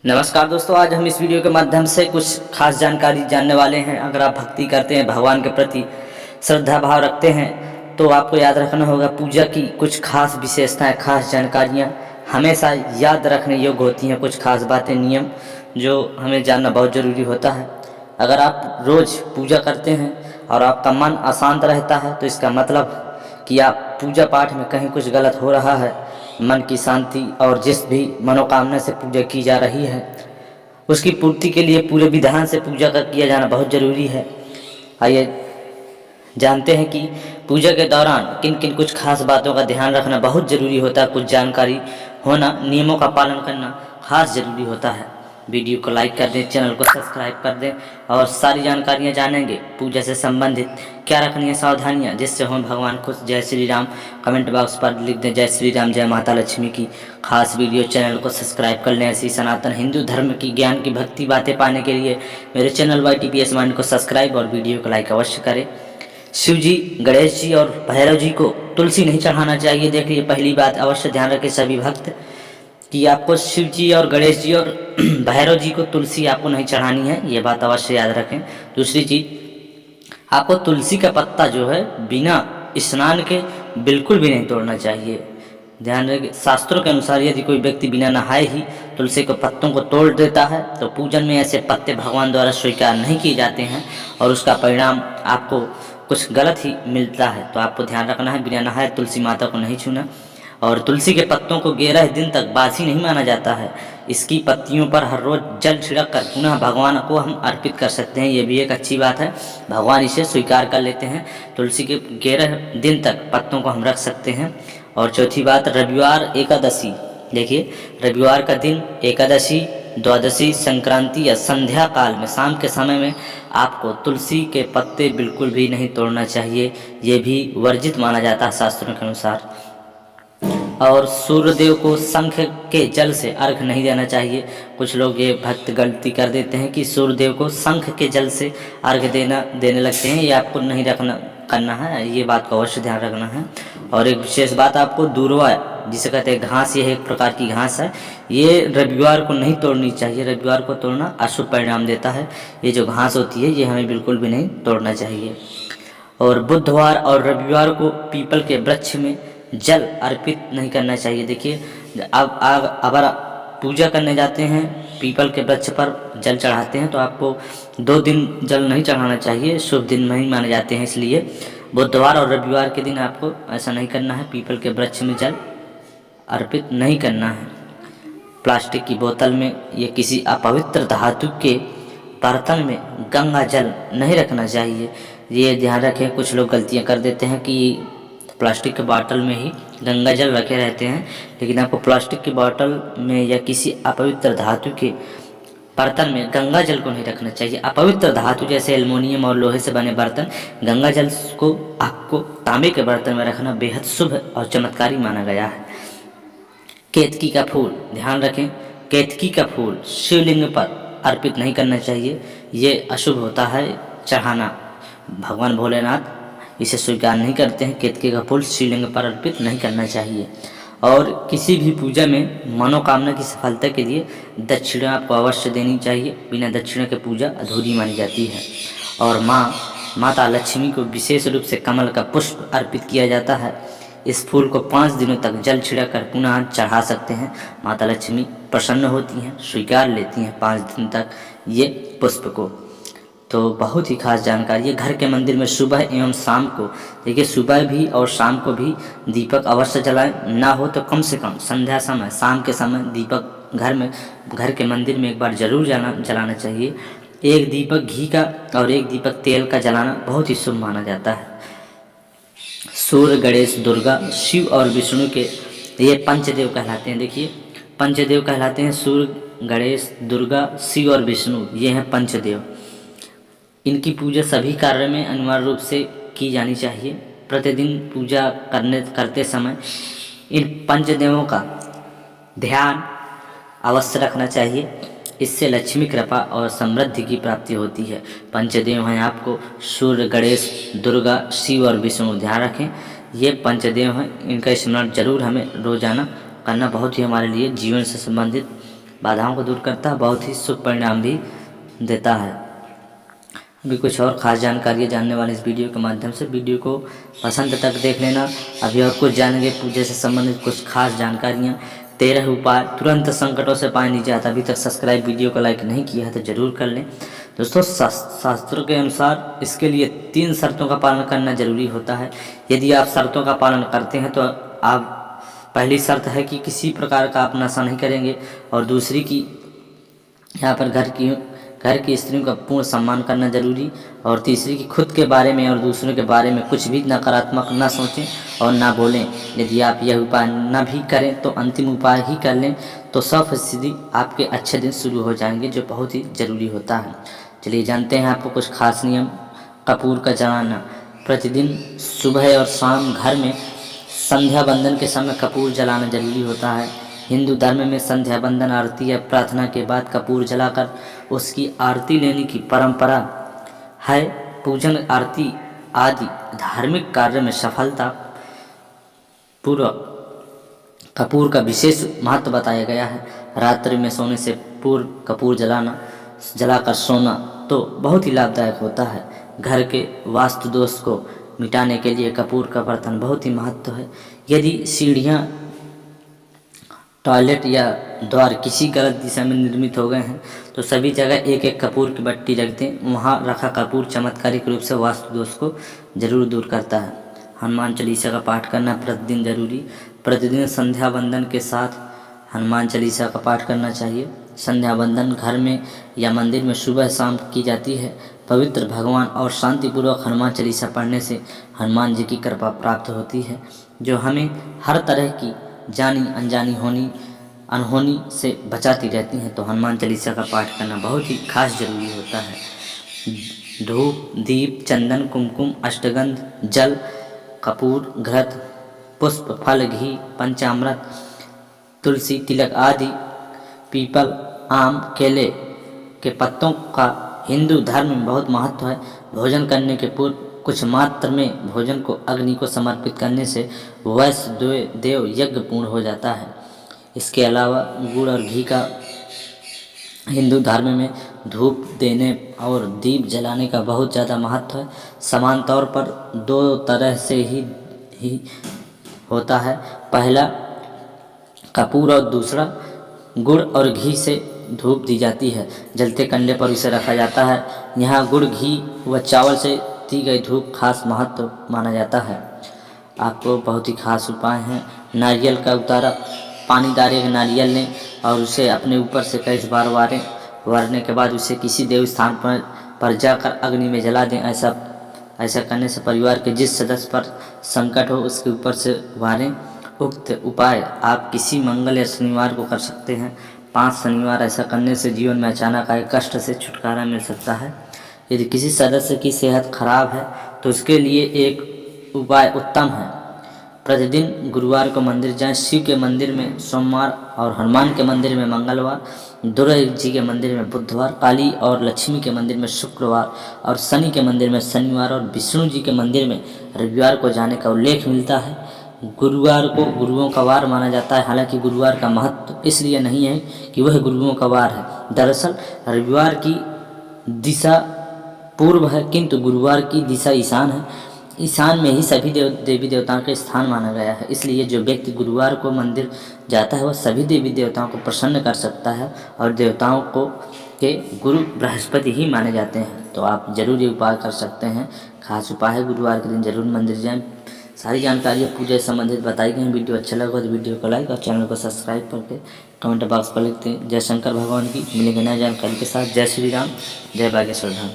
नमस्कार दोस्तों, आज हम इस वीडियो के माध्यम से कुछ खास जानकारी जानने वाले हैं। अगर आप भक्ति करते हैं, भगवान के प्रति श्रद्धा भाव रखते हैं, तो आपको याद रखना होगा पूजा की कुछ खास विशेषताएं, खास जानकारियां हमेशा याद रखने योग्य होती हैं। कुछ खास बातें, नियम जो हमें जानना बहुत ज़रूरी होता है। अगर आप रोज़ पूजा करते हैं और आपका मन अशांत रहता है, तो इसका मतलब कि आप पूजा पाठ में कहीं कुछ गलत हो रहा है। मन की शांति और जिस भी मनोकामना से पूजा की जा रही है, उसकी पूर्ति के लिए पूरे विधान से पूजा का किया जाना बहुत ज़रूरी है। आइए जानते हैं कि पूजा के दौरान किन किन कुछ खास बातों का ध्यान रखना बहुत ज़रूरी होता है। कुछ जानकारी होना, नियमों का पालन करना खास ज़रूरी होता है। वीडियो को लाइक कर दें, चैनल को सब्सक्राइब कर दें और सारी जानकारियाँ जानेंगे पूजा से संबंधित क्या रखनी है सावधानियाँ, जिससे हम भगवान खुश। जय श्री राम कमेंट बॉक्स पर लिख दें, जय श्री राम, जय माता लक्ष्मी की। खास वीडियो चैनल को सब्सक्राइब कर लें। ऐसी सनातन हिंदू धर्म की ज्ञान की भक्ति बातें पाने के लिए मेरे चैनल YTPS माइंड को सब्सक्राइब और वीडियो को लाइक अवश्य करें। शिव जी, गणेश जी और भैरव जी को तुलसी नहीं चढ़ाना चाहिए। देखिए, पहली बात अवश्य ध्यान रखें सभी भक्त कि आपको शिव जी और गणेश जी और भैरव जी को तुलसी आपको नहीं चढ़ानी है, ये बात अवश्य याद रखें। दूसरी चीज़, आपको तुलसी का पत्ता जो है बिना स्नान के बिल्कुल भी नहीं तोड़ना चाहिए। ध्यान रखें, शास्त्रों के अनुसार यदि कोई व्यक्ति बिना नहाए ही तुलसी के पत्तों को तोड़ देता है, तो पूजन में ऐसे पत्ते भगवान द्वारा स्वीकार नहीं किए जाते हैं और उसका परिणाम आपको कुछ गलत ही मिलता है। तो आपको ध्यान रखना है, बिना नहाए तुलसी माता को नहीं छूना। और तुलसी के पत्तों को 11 दिन तक बासी नहीं माना जाता है। इसकी पत्तियों पर हर रोज जल छिड़क कर पुनः भगवान को हम अर्पित कर सकते हैं, ये भी एक अच्छी बात है। भगवान इसे स्वीकार कर लेते हैं। तुलसी के 11 दिन तक पत्तों को हम रख सकते हैं। और चौथी बात, रविवार एकादशी। देखिए, रविवार का दिन, एकादशी, द्वादशी, संक्रांति या संध्या काल में शाम के समय में आपको तुलसी के पत्ते बिल्कुल भी नहीं तोड़ना चाहिए, ये भी वर्जित माना जाता है शास्त्रों के अनुसार। और सूर्यदेव को शंख के जल से अर्घ नहीं देना चाहिए। कुछ लोग ये भक्त गलती कर देते हैं कि सूर्यदेव को शंख के जल से अर्घ देने लगते हैं, ये आपको नहीं करना है, ये बात को अवश्य ध्यान रखना है। और एक विशेष बात, आपको दूर्वा जिसे कहते हैं घास, ये एक प्रकार की घास है, ये रविवार को नहीं तोड़नी चाहिए। रविवार को तोड़ना अशुभ परिणाम देता है। ये जो घास होती है, ये हमें बिल्कुल भी नहीं तोड़ना चाहिए। और बुधवार और रविवार को पीपल के वृक्ष में जल अर्पित नहीं करना चाहिए। देखिए, अब अगर पूजा करने जाते हैं, पीपल के वृक्ष पर जल चढ़ाते हैं, तो आपको 2 दिन जल नहीं चढ़ाना चाहिए, शुभ दिन नहीं माने जाते हैं। इसलिए बुधवार और रविवार के दिन आपको ऐसा नहीं करना है, पीपल के वृक्ष में जल अर्पित नहीं करना है। प्लास्टिक की बोतल में या किसी अपवित्र धातु के बर्तन में गंगा जल नहीं रखना चाहिए, ये ध्यान रखें। कुछ लोग गलतियां कर देते हैं कि प्लास्टिक के बोतल में ही गंगा जल रखे रहते हैं, लेकिन आपको प्लास्टिक की बोतल में या किसी अपवित्र धातु के बर्तन में गंगा जल को नहीं रखना चाहिए। अपवित्र धातु जैसे एल्युमिनियम और लोहे से बने बर्तन, गंगा जल को आपको तांबे के बर्तन में रखना बेहद शुभ और चमत्कारी माना गया है। केतकी का फूल, ध्यान रखें, केतकी का फूल शिवलिंग पर अर्पित नहीं करना चाहिए, ये अशुभ होता है चढ़ाना। भगवान भोलेनाथ इसे स्वीकार नहीं करते हैं। केतकी का फूल शिवलिंग पर अर्पित नहीं करना चाहिए। और किसी भी पूजा में मनोकामना की सफलता के लिए दक्षिणा आपको अवश्य देनी चाहिए। बिना दक्षिणा के पूजा अधूरी मानी जाती है। और माता लक्ष्मी को विशेष रूप से कमल का पुष्प अर्पित किया जाता है। इस फूल को 5 दिनों तक जल छिड़क कर पुनः चढ़ा सकते हैं। माता लक्ष्मी प्रसन्न होती हैं, स्वीकार लेती हैं 5 दिन तक ये पुष्प को। तो बहुत ही खास जानकारी है। घर के मंदिर में सुबह एवं शाम को, देखिए, सुबह भी और शाम को भी दीपक अवश्य जलाएं। ना हो तो कम से कम संध्या समय, शाम के समय दीपक घर के मंदिर में एक बार जरूर जलाना चाहिए। एक दीपक घी का और एक दीपक तेल का जलाना बहुत ही शुभ माना जाता है। सूर्य, गणेश, दुर्गा, शिव और विष्णु के ये पंचदेव कहलाते हैं। देखिए, पंचदेव कहलाते हैं सूर्य, गणेश, दुर्गा, शिव और विष्णु, ये हैं पंचदेव। इनकी पूजा सभी कार्य में अनिवार्य रूप से की जानी चाहिए। प्रतिदिन पूजा करते समय इन पंचदेवों का ध्यान अवश्य रखना चाहिए। इससे लक्ष्मी कृपा और समृद्धि की प्राप्ति होती है। पंचदेव हैं आपको सूर्य, गणेश, दुर्गा, शिव और विष्णु, ध्यान रखें, ये पंचदेव हैं। इनका स्मरण जरूर हमें रोजाना करना बहुत ही हमारे लिए जीवन से संबंधित बाधाओं को दूर करता है, बहुत ही शुभ परिणाम भी देता है। अभी कुछ और ख़ास जानकारी जानने वाले इस वीडियो के माध्यम से, वीडियो को पसंद तक देख लेना। अभी और कुछ जानेंगे पूजा से संबंधित कुछ खास जानकारियाँ, 13 उपाय तुरंत संकटों से पाए निजात। अभी तक सब्सक्राइब, वीडियो को लाइक नहीं किया है तो ज़रूर कर लें। दोस्तों, शास्त्रों के अनुसार इसके लिए 3 शर्तों का पालन करना जरूरी होता है। यदि आप शर्तों का पालन करते हैं तो आप, पहली शर्त है कि किसी प्रकार का आप नशा नहीं करेंगे, और दूसरी की यहाँ पर घर की स्त्रियों का पूर्ण सम्मान करना जरूरी, और तीसरी कि खुद के बारे में और दूसरों के बारे में कुछ भी नकारात्मक ना सोचें और ना बोलें। यदि आप यह उपाय ना भी करें तो अंतिम उपाय ही कर लें तो 100% आपके अच्छे दिन शुरू हो जाएंगे, जो बहुत ही ज़रूरी होता है। चलिए जानते हैं आपको कुछ खास नियम। कपूर का जलाना, प्रतिदिन सुबह और शाम घर में संध्या बंदन के समय कपूर जलाना जरूरी होता है। हिंदू धर्म में संध्या बंदन आरती या प्रार्थना के बाद कपूर जलाकर उसकी आरती लेने की परंपरा है। पूजन, आरती आदि धार्मिक कार्य में सफलता पूर्वक कपूर का विशेष महत्व बताया गया है। रात्रि में सोने से पूर्व कपूर जलाकर सोना तो बहुत ही लाभदायक होता है। घर के वास्तु दोष को मिटाने के लिए कपूर का बर्तन बहुत ही महत्व है। यदि सीढ़ियाँ, टॉयलेट या द्वार किसी गलत दिशा में निर्मित हो गए हैं तो सभी जगह एक एक कपूर की बट्टी रख दें। वहाँ रखा कपूर चमत्कारिक रूप से वास्तु दोष को जरूर दूर करता है। हनुमान चालीसा का पाठ करना प्रतिदिन जरूरी। प्रतिदिन संध्या बंदन के साथ हनुमान चालीसा का पाठ करना चाहिए। संध्या बंदन घर में या मंदिर में सुबह शाम की जाती है। पवित्र भगवान और शांतिपूर्वक हनुमान चालीसा पढ़ने से हनुमान जी की कृपा प्राप्त होती है, जो हमें हर तरह की जानी अनजानी अनहोनी से बचाती रहती हैं। तो हनुमान चालीसा का पाठ करना बहुत ही खास जरूरी होता है। धूप, दीप, चंदन, कुमकुम, अष्टगंध, जल, कपूर, घृत, पुष्प, फल, घी, पंचामृत, तुलसी, तिलक आदि, पीपल, आम, केले के पत्तों का हिंदू धर्म में बहुत महत्व है। भोजन करने के पूर्व कुछ मात्र में भोजन को अग्नि को समर्पित करने से वैश्व देव यज्ञ पूर्ण हो जाता है। इसके अलावा गुड़ और घी का हिंदू धर्म में धूप देने और दीप जलाने का बहुत ज़्यादा महत्व है। समान तौर पर 2 तरह से ही होता है। पहला कपूर और दूसरा गुड़ और घी से धूप दी जाती है। जलते कंडे पर उसे रखा जाता है। यहाँ गुड़, घी व चावल से दी गई धूप खास महत्व माना जाता है। आपको बहुत ही खास उपाय हैं। नारियल का उतारा, पानीदार एक नारियल लें और उसे अपने ऊपर से कई बार वारने के बाद उसे किसी देव स्थान पर जाकर अग्नि में जला दें। ऐसा करने से परिवार के जिस सदस्य पर संकट हो उसके ऊपर से वारें। उक्त उपाय आप किसी मंगल या शनिवार को कर सकते हैं। 5 शनिवार ऐसा करने से जीवन में अचानक आए कष्ट से छुटकारा मिल सकता है। यदि किसी सदस्य की सेहत खराब है तो उसके लिए एक उपाय उत्तम है। प्रतिदिन गुरुवार को मंदिर जाएं। शिव के मंदिर में सोमवार और हनुमान के मंदिर में मंगलवार, दुर्गा जी के मंदिर में बुधवार, काली और लक्ष्मी के मंदिर में शुक्रवार और शनि के मंदिर में शनिवार और विष्णु जी के मंदिर में रविवार को जाने का उल्लेख मिलता है। गुरुवार को गुरुओं का वार माना जाता है। हालांकि गुरुवार का महत्व इसलिए नहीं है कि वह गुरुओं का वार है। दरअसल रविवार की दिशा पूर्व है, किंतु गुरुवार की दिशा ईशान है। ईशान में ही सभी देवी देवताओं के स्थान माना गया है। इसलिए जो व्यक्ति गुरुवार को मंदिर जाता है वह सभी देवी देवताओं को प्रसन्न कर सकता है, और देवताओं को के गुरु बृहस्पति ही माने जाते हैं। तो आप जरूर ये उपाय कर सकते हैं। खास उपाय है, गुरुवार के दिन जरूर मंदिर जाएं। सारी जानकारी पूजा से संबंधित बताई गई। वीडियो अच्छा लगा तो वीडियो को लाइक और चैनल को सब्सक्राइब करके कमेंट बॉक्स पर लिखते हैं जय शंकर भगवान की। मिलेंगे नई जानकारी के साथ। जय श्री राम, जय बागेश्वर धाम।